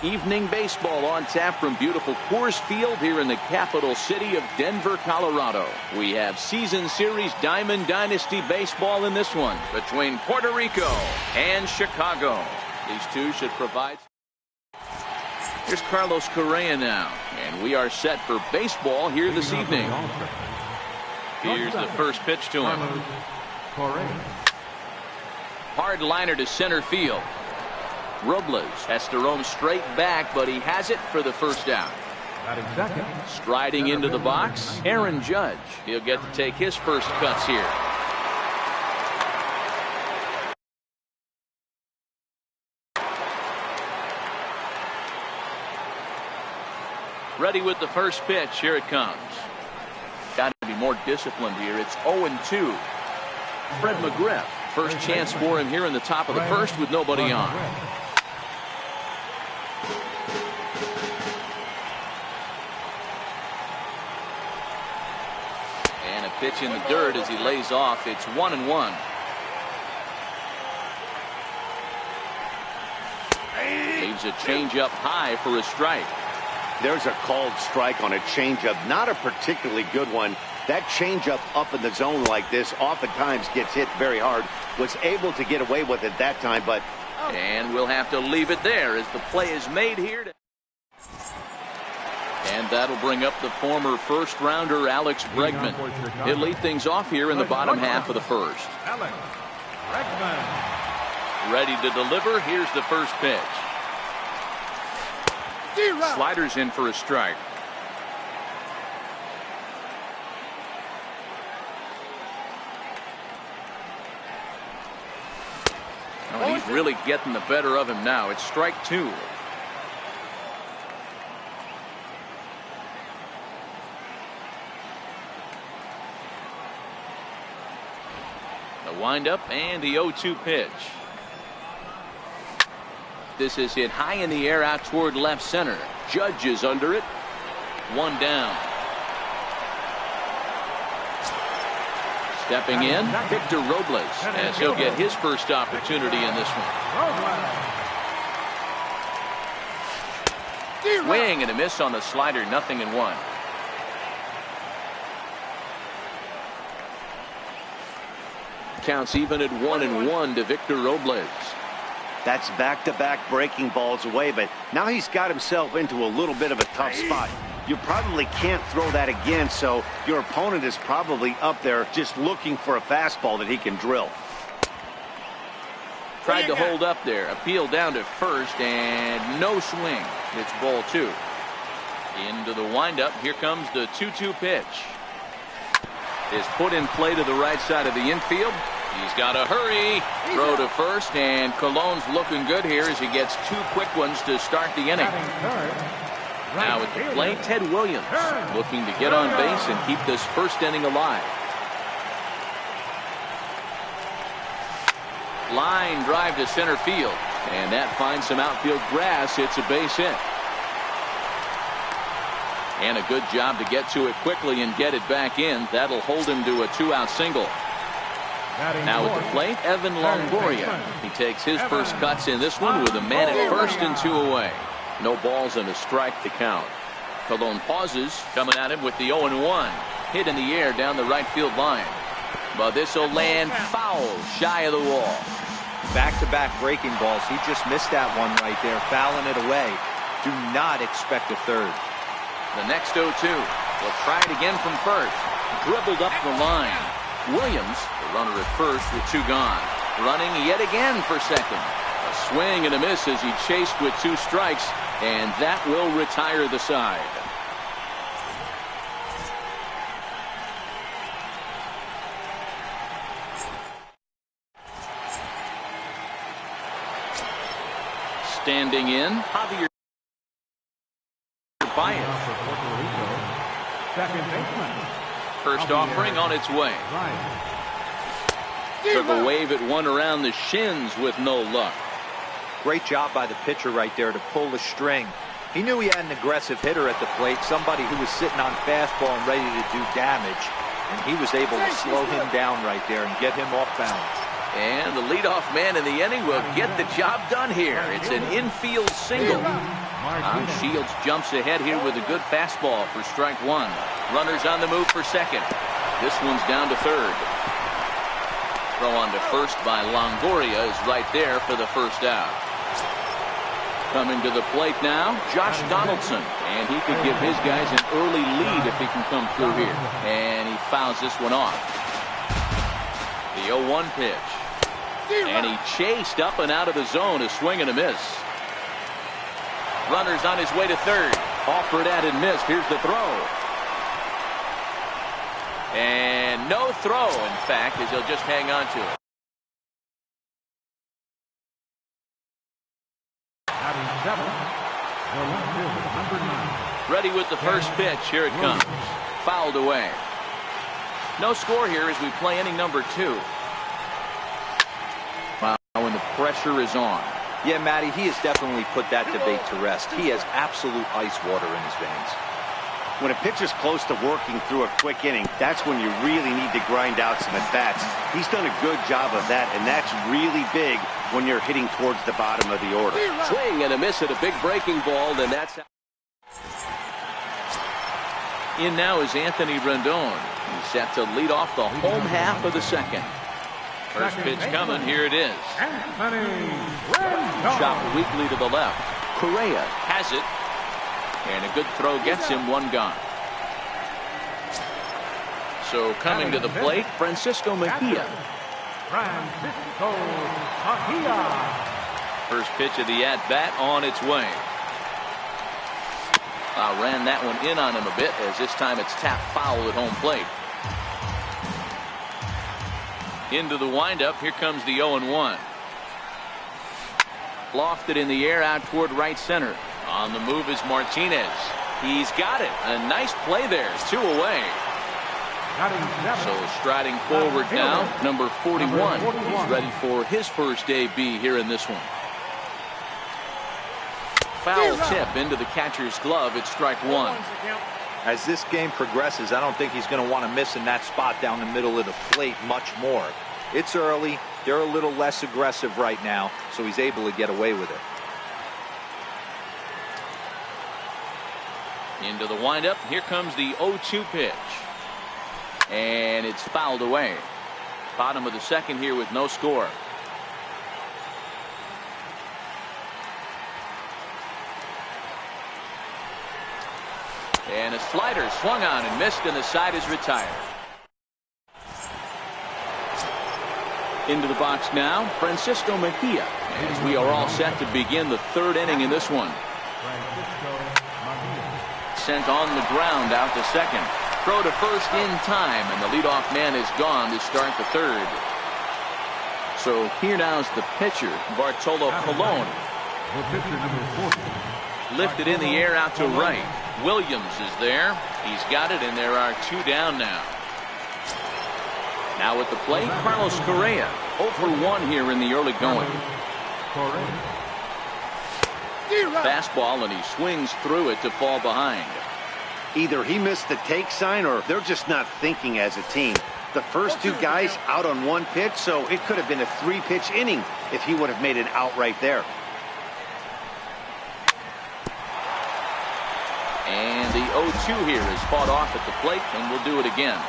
evening baseball on tap from beautiful Coors Field here in the capital city of Denver, Colorado. We have season series Diamond Dynasty baseball in this one between Puerto Rico and Chicago. These two should provide. Here's Carlos Correa now, and we are set for baseball here this evening. Here's the first pitch to him. Hard liner to center field. Robles has to roam straight back, but he has it for the first out. Striding into the box, Aaron Judge. He'll get to take his first cuts here. Ready with the first pitch. Here it comes. Got to be more disciplined here. It's 0-2. Fred McGriff. First chance for him here in the top of the first with nobody on. And a pitch in the dirt as he lays off. It's 1-1. Leaves a changeup high for a strike. There's a called strike on a changeup, not a particularly good one. That changeup up in the zone like this oftentimes gets hit very hard. Was able to get away with it that time, but. And we'll have to leave it there as the play is made here. And that'll bring up the former first-rounder Alex Bregman. He'll lead things off here in the bottom half of the first. Alex Bregman. Ready to deliver. Here's the first pitch. Sliders in for a strike. Oh, he's really getting the better of him now. It's strike two. The windup and the 0-2 pitch. This is hit high in the air out toward left center. Judge is under it. One down. Stepping in, Victor Robles, as he'll get his first opportunity in this one. Swing and a miss on the slider, 0-1. Counts even at 1-1 to Victor Robles. That's back-to-back breaking balls away, but now he's got himself into a little bit of a tough spot. You probably can't throw that again, so your opponent is probably up there just looking for a fastball that he can drill. Tried to hold up there. Appeal down to first, and no swing. It's ball two. Into the windup. Here comes the 2-2 pitch. Is put in play to the right side of the infield. He's got to hurry. Throw to first, and Cologne's looking good here as he gets two quick ones to start the inning. Now at the plate, Ted Williams looking to get on base and keep this first inning alive. Line drive to center field, and that finds some outfield grass. It's a base hit. And a good job to get to it quickly and get it back in. That'll hold him to a two-out single. Now at the plate, Evan Longoria. He takes his first cuts in this one with a man at first and two away. No balls and a strike to count. Cologne pauses, coming at him with the 0-1. Hit in the air down the right field line. But this will land foul, shy of the wall. Back-to-back breaking balls. He just missed that one right there, fouling it away. Do not expect a third. The next 0-2. Will try it again from first. Dribbled up the line. Williams, the runner at first with two gone. Running yet again for second. A swing and a miss as he chased with two strikes, and that will retire the side. Standing in, Javier Baez. Second baseman. First offering on its way. Took a wave at one around the shins with no luck. Great job by the pitcher right there to pull the string. He knew he had an aggressive hitter at the plate, somebody who was sitting on fastball and ready to do damage, and he was able to slow him down right there and get him off balance. And the leadoff man in the inning will get the job done here. It's an infield single. Shields jumps ahead here with a good fastball for strike one. Runners on the move for second. This one's down to third. Throw on to first by Longoria is right there for the first out. Coming to the plate now, Josh Donaldson. And he could give his guys an early lead if he can come through here. And he fouls this one off. The 0-1 pitch. And he chased up and out of the zone, a swing and a miss. Runners on his way to third. Offered at and missed. Here's the throw. And no throw, in fact, as he'll just hang on to it. Ready with the first pitch. Here it comes. Fouled away. No score here as we play inning number 2. When the pressure is on. Yeah, Matty, he has definitely put that debate to rest. He has absolute ice water in his veins. When a pitcher's close to working through a quick inning, that's when you really need to grind out some at-bats. He's done a good job of that, and that's really big when you're hitting towards the bottom of the order. Swing and a miss at a big breaking ball, and that's... In now is Anthony Rendon. He's set to lead off the home half of the second. First pitch coming. Here it is. Shot weakly to the left. Correa has it. And a good throw gets him one gone. So coming to the plate, Francisco Mejia. First pitch of the at-bat on its way. Ran that one in on him a bit, as this time it's tapped foul at home plate. Into the windup. Here comes the 0-1. Lofted in the air out toward right center. On the move is Martinez. He's got it. A nice play there. 2 away. So striding forward now, number 41. He's ready for his first AB here in this one. Foul tip into the catcher's glove. It's strike one. As this game progresses, I don't think he's going to want to miss in that spot down the middle of the plate much more. It's early. They're a little less aggressive right now, so he's able to get away with it. Into the windup. Here comes the 0-2 pitch. And it's fouled away. Bottom of the second here with no score. And a slider swung on and missed, and the side is retired. Into the box now, Francisco Mejia, as we are all set to begin the third inning in this one. Sent on the ground out to second. Throw to first in time, and the leadoff man is gone to start the third. So here now is the pitcher, Bartolo Colon. Lifted in the air out to right. Williams is there. He's got it, and there are 2 down now. Now at the plate, Carlos Correa. 0-for-1 here in the early going. Fastball, and he swings through it to fall behind. Either he missed the take sign, or they're just not thinking as a team. The first 2 guys out on 1 pitch, so it could have been a 3-pitch inning if he would have made it out right there. And the 0-2 here is fought off at the plate, and we'll do it again.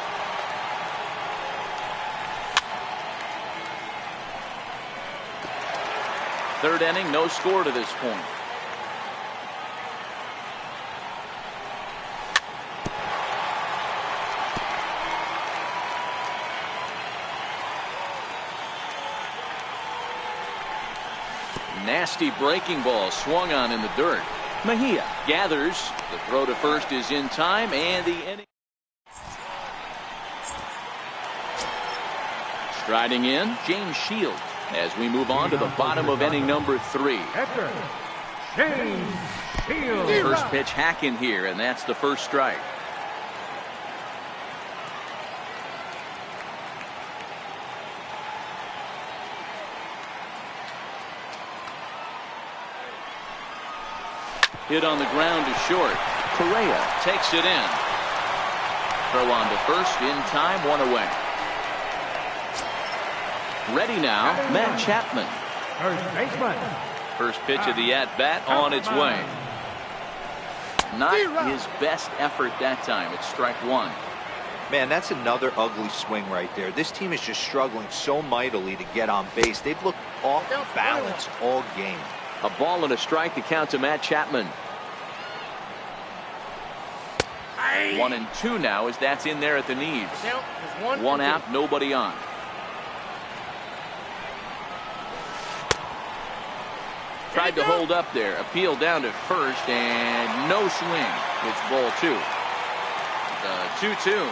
Third inning, no score to this point. Nasty breaking ball swung on in the dirt. Mejia gathers. The throw to first is in time, and the inning. Striding in, James Shields, as we move on to the bottom of inning number 3. First pitch hacking here, and that's the first strike. Hit on the ground to short. Correa takes it in. Throw on to first in time, 1 away. Ready now, Matt Chapman. First baseman. First pitch of the at-bat on its way. Not his best effort that time. It's strike one. Man, that's another ugly swing right there. This team is just struggling so mightily to get on base. They've looked off balance all game. A ball and a strike to count to Matt Chapman. 1-2 now as that's in there at the knees. One out, nobody on. Tried to hold up there. Appeal down to first and no swing. It's ball two. The 2-2.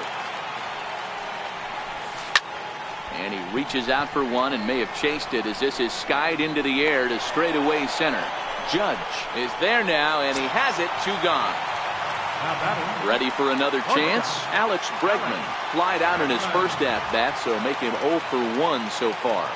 And he reaches out for one and may have chased it as this is skied into the air to straightaway center. Judge is there now and he has it. Two gone. Ready for another chance. Alex Bregman flied out in his first at bat, so make him 0 for 1 so far.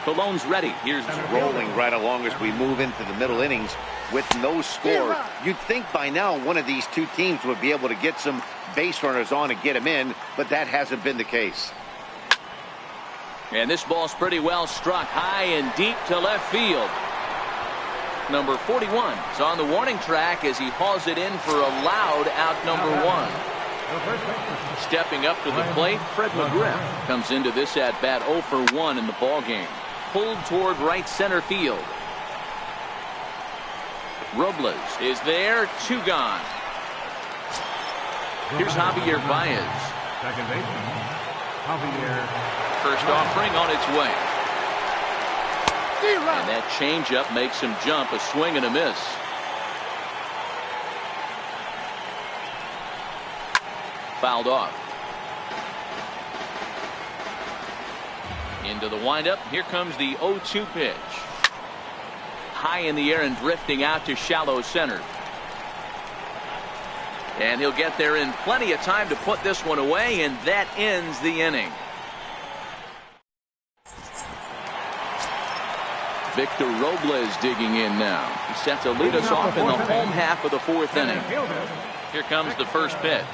Cologne's ready. Here's rolling right along as we move into the middle innings with no score. You'd think by now one of these two teams would be able to get some base runners on and get them in, but that hasn't been the case. And this ball's pretty well struck high and deep to left field. Number 41 is on the warning track as he hauls it in for a loud out number one. Stepping up to the plate, Fred McGriff comes into this at bat 0 for 1 in the ball game. Pulled toward right center field. Robles is there. Two gone. Here's Javier Baez. Second baseman. Javier. First offering on its way. And that changeup makes him jump. A swing and a miss. Fouled off. Into the windup. Here comes the 0-2 pitch. High in the air and drifting out to shallow center. And he'll get there in plenty of time to put this one away, and that ends the inning. Victor Robles digging in now. He set to lead us off in the home half of the fourth inning. Here comes the first pitch.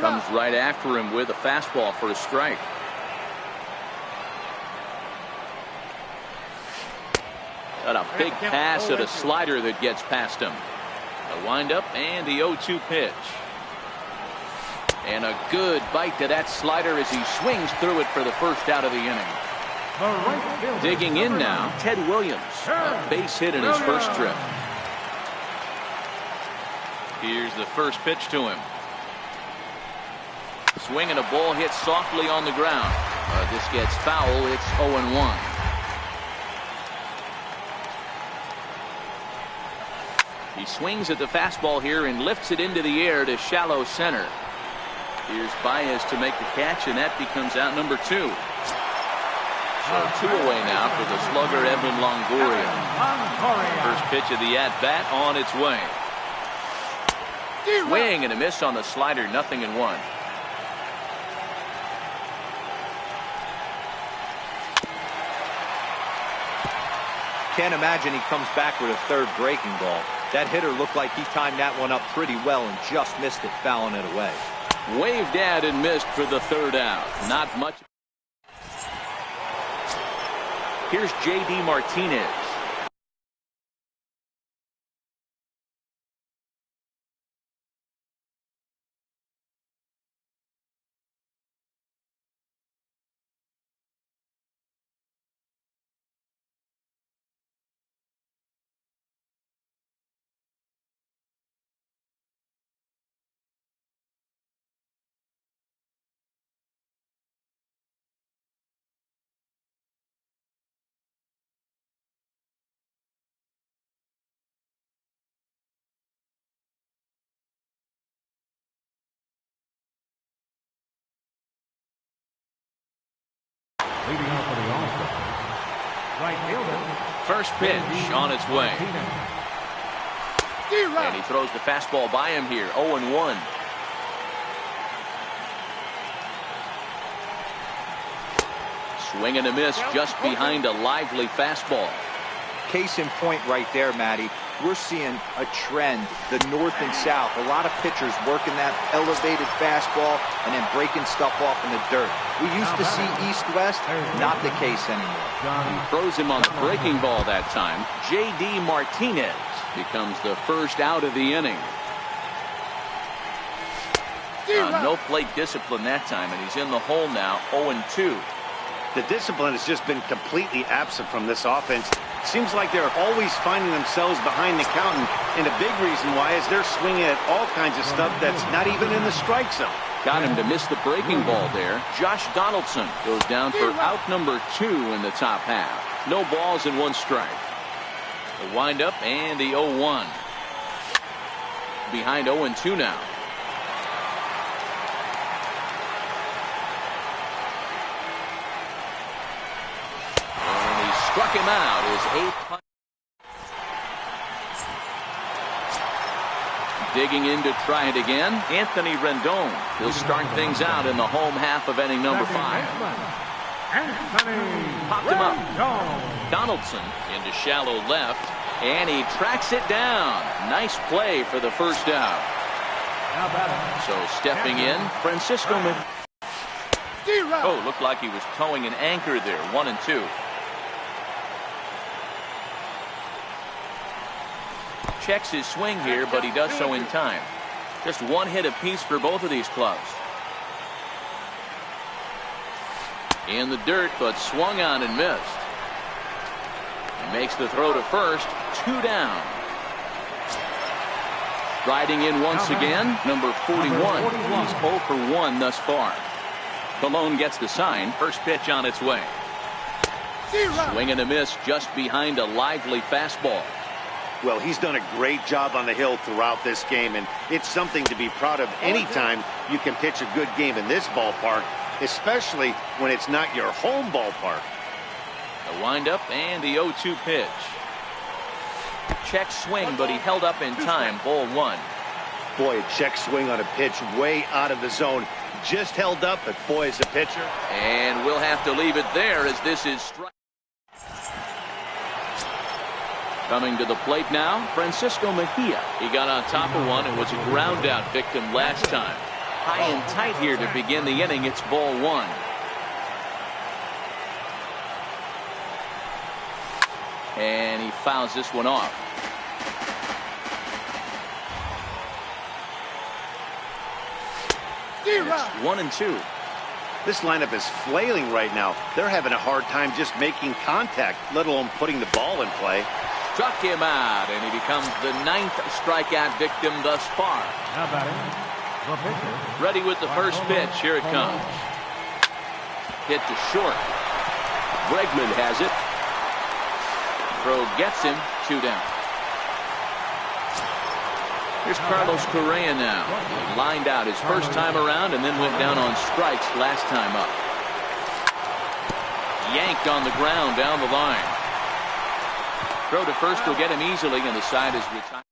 Comes right after him with a fastball for a strike. Got a big pass at a slider that gets past him. A windup and the 0-2 pitch. And a good bite to that slider as he swings through it for the first out of the inning. Digging in now, Ted Williams. A base hit in his first trip. Here's the first pitch to him. Swing and a ball hit softly on the ground. This gets foul. It's 0-1. He swings at the fastball here and lifts it into the air to shallow center. Here's Baez to make the catch, and that becomes out number two. So two away now for the slugger Evan Longoria. First pitch of the at-bat on its way. Swing and a miss on the slider. 0-1. Can't imagine he comes back with a third breaking ball. That hitter looked like he timed that one up pretty well and just missed it, fouling it away. Waved at and missed for the third out. Not much. Here's J.D. Martinez. Leading off for the All-Star. Right fielder. First pitch on its way. And he throws the fastball by him here. 0-1. Swing and a miss just behind a lively fastball. Case in point right there, Matty. we're seeing a trend, the north and south. A lot of pitchers working that elevated fastball and then breaking stuff off in the dirt. We used to see east-west, not the case anymore. He throws him on the breaking ball that time. J.D. Martinez becomes the first out of the inning. No plate discipline that time, and he's in the hole now, 0-2. The discipline has just been completely absent from this offense. Seems like they're always finding themselves behind the count, and a big reason why is they're swinging at all kinds of stuff that's not even in the strike zone. Got him to miss the breaking ball there. Josh Donaldson goes down for out number 2 in the top half. No balls and 1 strike. The windup and the 0-1. Behind 0-2 now. Struck him out his 8th punch. Digging in to try it again, Anthony Rendon. He'll start things out in the home half of inning number 5. Popped him up. Donaldson into shallow left, and he tracks it down. Nice play for the first out. So stepping in, Francisco. Oh, looked like he was towing an anchor there. 1-2. Checks his swing here, but he does so in time. Just 1 hit apiece for both of these clubs. In the dirt, but swung on and missed. He makes the throw to first. 2 down. Riding in once again, number 41. He's 0 for 1 thus far. Colon gets the sign. First pitch on its way. Swing and a miss just behind a lively fastball. Well, he's done a great job on the hill throughout this game, and it's something to be proud of anytime you can pitch a good game in this ballpark, especially when it's not your home ballpark. The windup and the 0-2 pitch. Check swing, but he held up in time. Ball 1. Boy, a check swing on a pitch way out of the zone. Just held up, but boy, as a pitcher. And we'll have to leave it there as this is strike. Coming to the plate now, Francisco Mejia. He got on top of one and was a ground out victim last time. High and tight here to begin the inning. It's ball 1. And he fouls this one off. It's 1-2. This lineup is flailing right now. They're having a hard time just making contact, let alone putting the ball in play. Struck him out, and he becomes the 9th strikeout victim thus far. Ready with the first pitch. Here it comes. Hit to short. Bregman has it. Throw gets him. 2 down. Here's Carlos Correa now. He lined out his first time around and then went down on strikes last time up. Yanked on the ground down the line. Throw to first will get him easily, and the side is retired.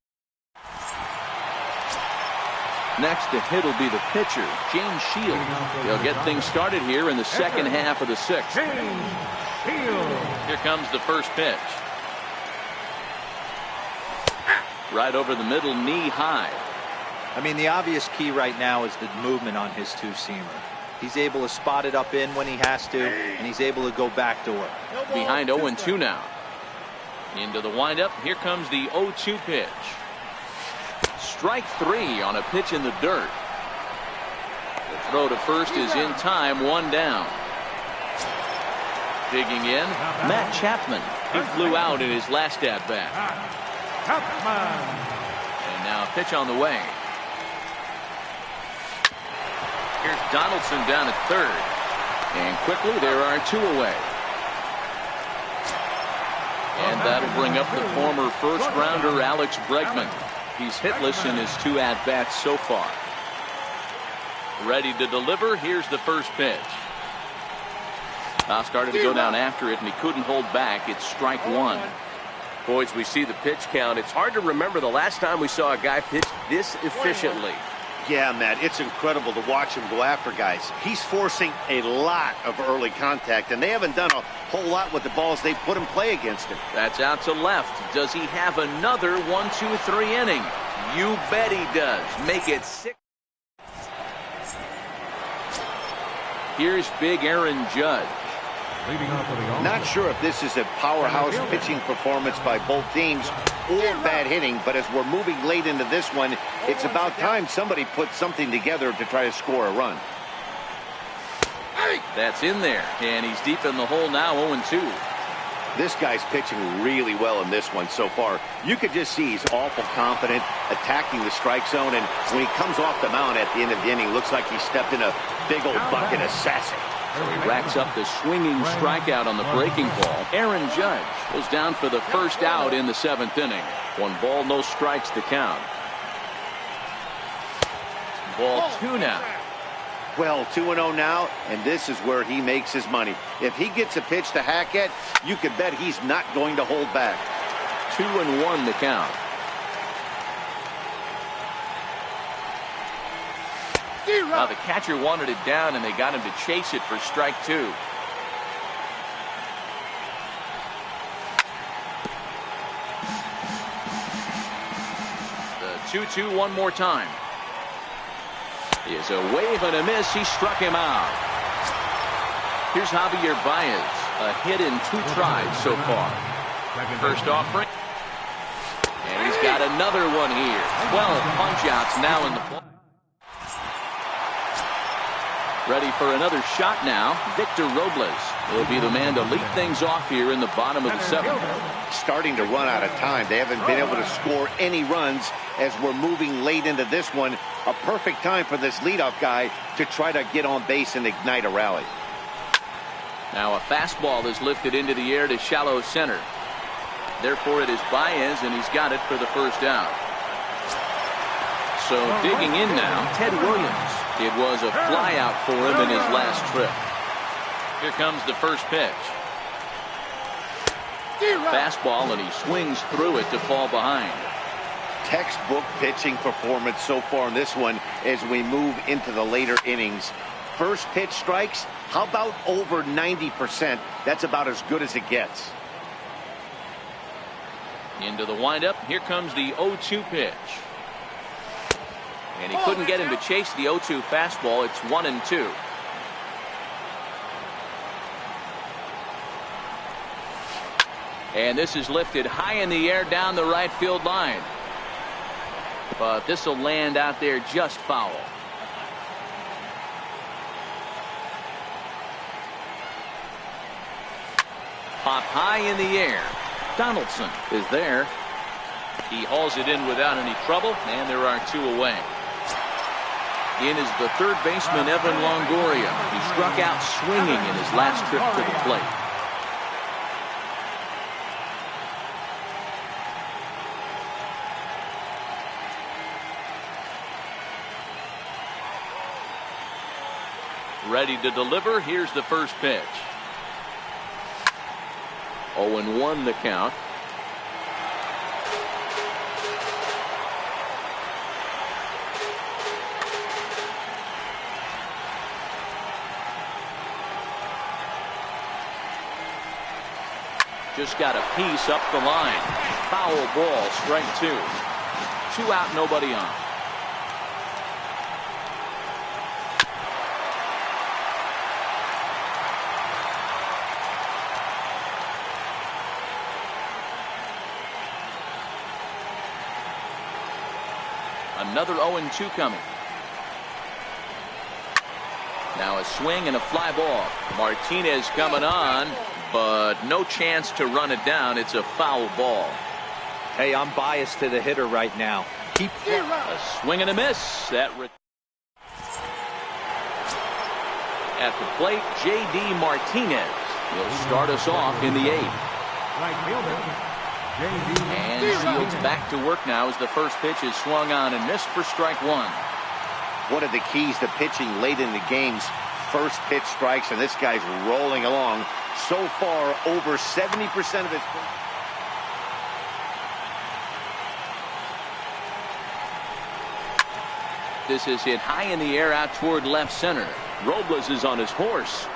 Next to hit will be the pitcher, James Shields. He'll get things started here in the second half of the 6th. Here comes the first pitch. Right over the middle, knee high. I mean, the obvious key right now is the movement on his 2-seamer. He's able to spot it up in when he has to, and he's able to go back to work. Behind 0-2 now. Into the windup. Here comes the 0-2 pitch. Strike 3 on a pitch in the dirt. The throw to first is in time. 1 down. Digging in, Matt Chapman. He flew out in his last at bat. And now a pitch on the way. Here's Donaldson down at third. And quickly there are 2 away. And that'll bring up the former first-rounder Alex Bregman. He's hitless in his 2 at-bats so far. Ready to deliver. Here's the first pitch. Started to go down after it, and he couldn't hold back. It's strike 1. Boys, we see the pitch count. It's hard to remember the last time we saw a guy pitch this efficiently. Yeah, Matt, it's incredible to watch him go after guys. He's forcing a lot of early contact, and they haven't done a whole lot with the balls they put in play against him. That's out to left. Does he have another 1-2-3 inning? You bet he does. Make it 6. Here's big Aaron Judge. Leading off for the offense. Not sure if this is a powerhouse pitching performance by both teams or bad hitting, but as we're moving late into this one, it's about time somebody put something together to try to score a run. That's in there, and he's deep in the hole now, 0-2. This guy's pitching really well in this one so far. You could just see he's awful confident, attacking the strike zone, and when he comes off the mound at the end of the inning, looks like he stepped in a big old bucket of sassy. He racks up the swinging strikeout on the breaking ball. Aaron Judge goes down for the first out in the 7th inning. 1 ball, no strikes to count. Ball 2 now. Well, 2-0 now, and this is where he makes his money. If he gets a pitch to hack at, you could bet he's not going to hold back. 2-1 the count. Now the catcher wanted it down, and they got him to chase it for strike 2. The 2-2 one more time. Is a wave and a miss. He struck him out. Here's Javier Baez. A hit in 2 tries so far. First offering. And he's got another one here. 12 punch-outs now in the play. Ready for another shot now. Victor Robles will be the man to lead things off here in the bottom of the 7th. Starting to run out of time. They haven't been able to score any runs as we're moving late into this one. A perfect time for this leadoff guy to try to get on base and ignite a rally. Now a fastball is lifted into the air to shallow center. Therefore it is Baez, and he's got it for the first out. So digging in now, Ted Williams. It was a flyout for him in his last trip. Here comes the first pitch. Fastball, and he swings through it to fall behind. Textbook pitching performance so far in this one as we move into the later innings. First pitch strikes, how about over 90%? That's about as good as it gets. Into the windup. Here comes the 0-2 pitch. And he couldn't get him to chase the 0-2 fastball. It's 1-2. And this is lifted high in the air down the right field line. But this will land out there just foul. Pop high in the air. Donaldson is there. He hauls it in without any trouble, and there are 2 away. In is the third baseman, Evan Longoria. He struck out swinging in his last trip to the plate. Ready to deliver. Here's the first pitch. 0-1 the count. Just got a piece up the line. Foul ball, strike 2. 2 out, nobody on. Another 0-2 coming. Now a swing and a fly ball. Martinez coming on, but no chance to run it down. It's a foul ball. Hey, I'm biased to the hitter right now. Keep a swing and a miss. That at the plate, J.D. Martinez will start us off in the 8th. Right fielder, J.D. And Shields back to work now as the first pitch is swung on and missed for strike 1. One of the keys to pitching late in the games, first pitch strikes, and this guy's rolling along. So far, over 70% of his... This is hit high in the air out toward left center. Robles is on his horse.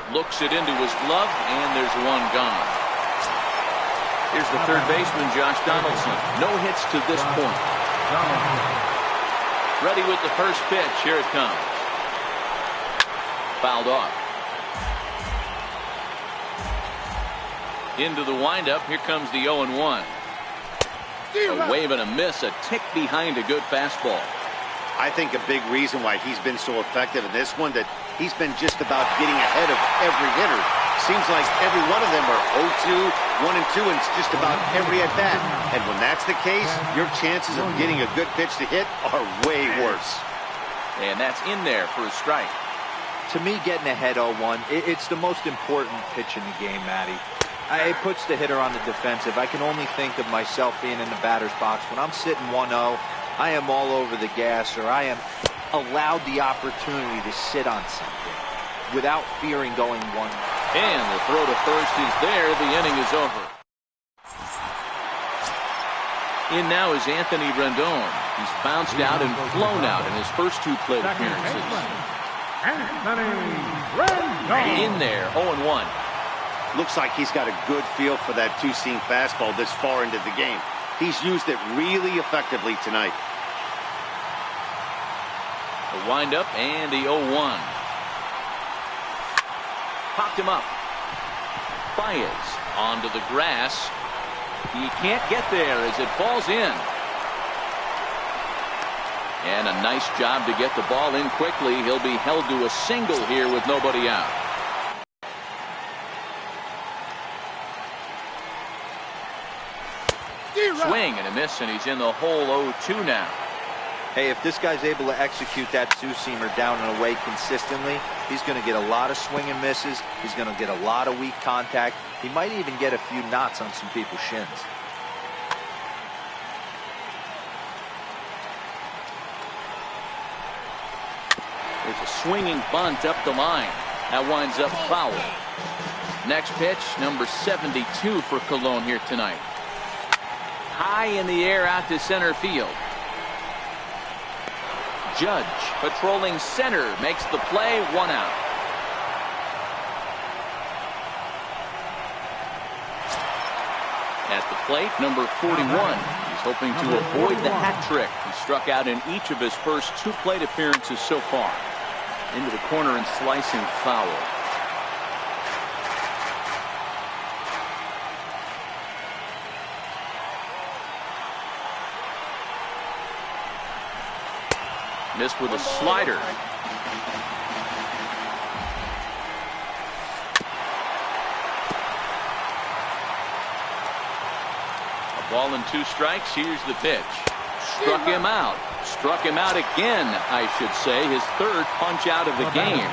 Looks it into his glove, and there's one gone. Here's the third baseman, Josh Donaldson. No hits to this point. Ready with the first pitch. Here it comes. Fouled off. Into the windup. Here comes the 0-1. A wave and a miss, a tick behind a good fastball. I think a big reason why he's been so effective in this one, that he's been just about getting ahead of every hitter. Seems like every one of them are 0-2, 1-2, and it's just about every at-bat. And when that's the case, your chances of getting a good pitch to hit are way worse. And that's in there for a strike. To me, getting ahead 0-1, it's the most important pitch in the game, Matty. It puts the hitter on the defensive. I can only think of myself being in the batter's box. When I'm sitting 1-0, I am all over the gas, or I am allowed the opportunity to sit on something without fearing going 1. And the throw to first is there. The inning is over. In now is Anthony Rendon. He's bounced out and flown out in his first 2 plate appearances. Anthony Rendon. In there, 0-1. Looks like he's got a good feel for that two-seam fastball this far into the game. He's used it really effectively tonight. The windup and the 0-1. Popped him up. Baez onto the grass. He can't get there as it falls in. And a nice job to get the ball in quickly. He'll be held to a single here with nobody out. Swing and a miss, and he's in the hole 0-2 now. Hey, if this guy's able to execute that two-seamer down and away consistently, he's going to get a lot of swing and misses. He's going to get a lot of weak contact. He might even get a few knots on some people's shins. There's a swinging bunt up the line. That winds up foul. Next pitch, number 72 for Cologne here tonight. High in the air out to center field. Judge patrolling center makes the play, 1 out. At the plate, number 41. He's hoping to avoid the hat trick. He struck out in each of his first 2 plate appearances so far. Into the corner and slicing foul. Missed with a slider. A ball and 2 strikes. Here's the pitch. Struck him out. Struck him out again, I should say. His 3rd punch out of the game.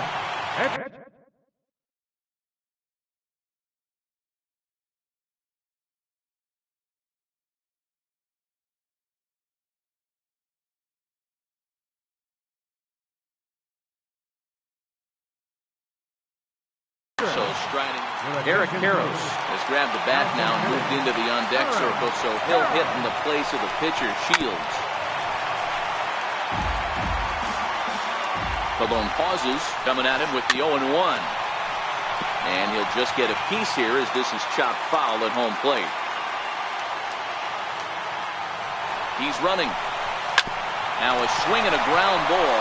So striding. Eric Karros has grabbed the bat now and moved into the on-deck circle, so he'll hit in the place of the pitcher, Shields. Cologne pauses, coming at him with the 0-1. And he'll just get a piece here as this is chopped foul at home plate. He's running. Now a swing and a ground ball,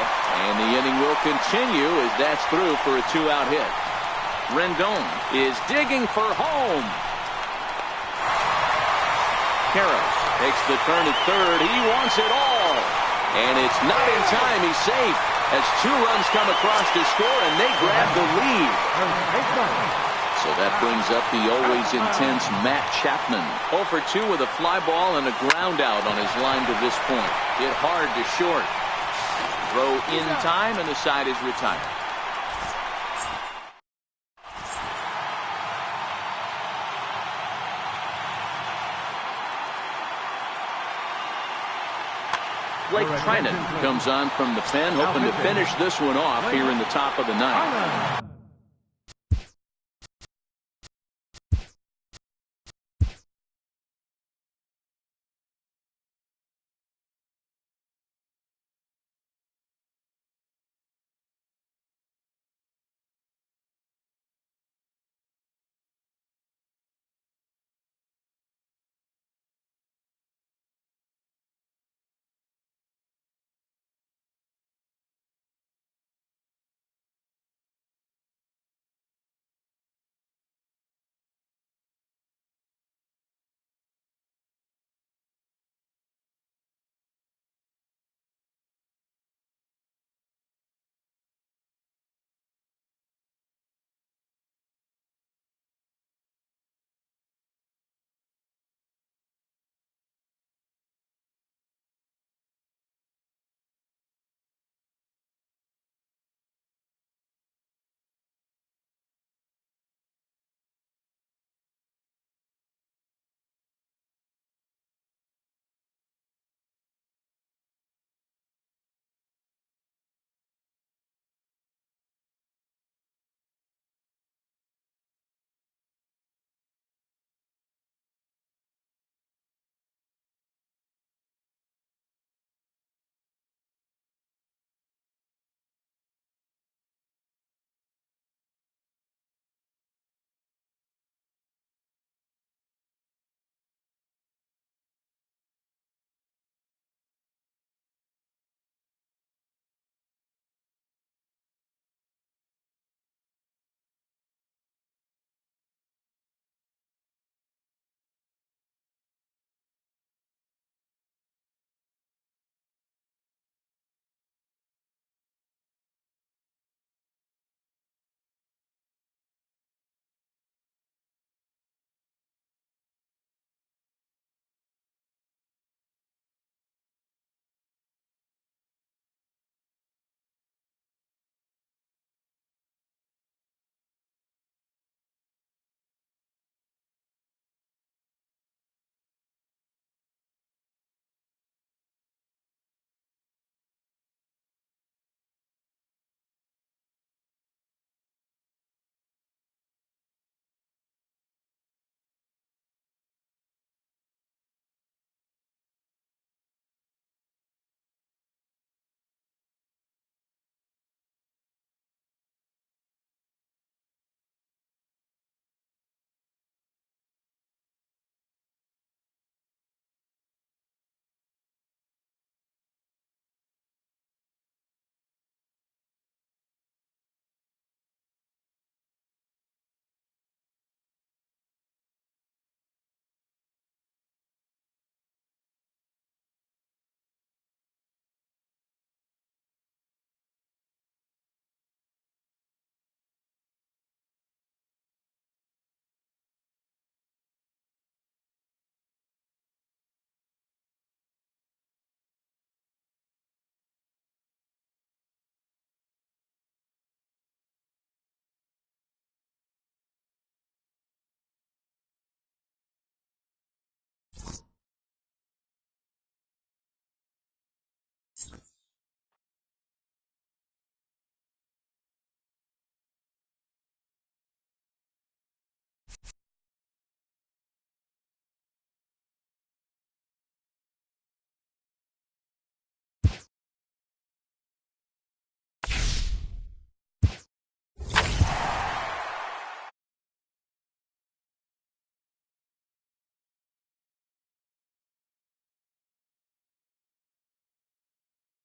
and the inning will continue as that's through for a 2-out hit. Rendon is digging for home. Karros takes the turn at third. He wants it all. And it's not in time. He's safe as 2 runs come across to score, and they grab the lead. So that brings up the always intense Matt Chapman. 0 for 2 with a fly ball and a ground out on his line to this point. Hit hard to short. Throw in time, and the side is retired. Blake Trinan comes on from the pen, hoping to finish this one off here in the top of the 9th.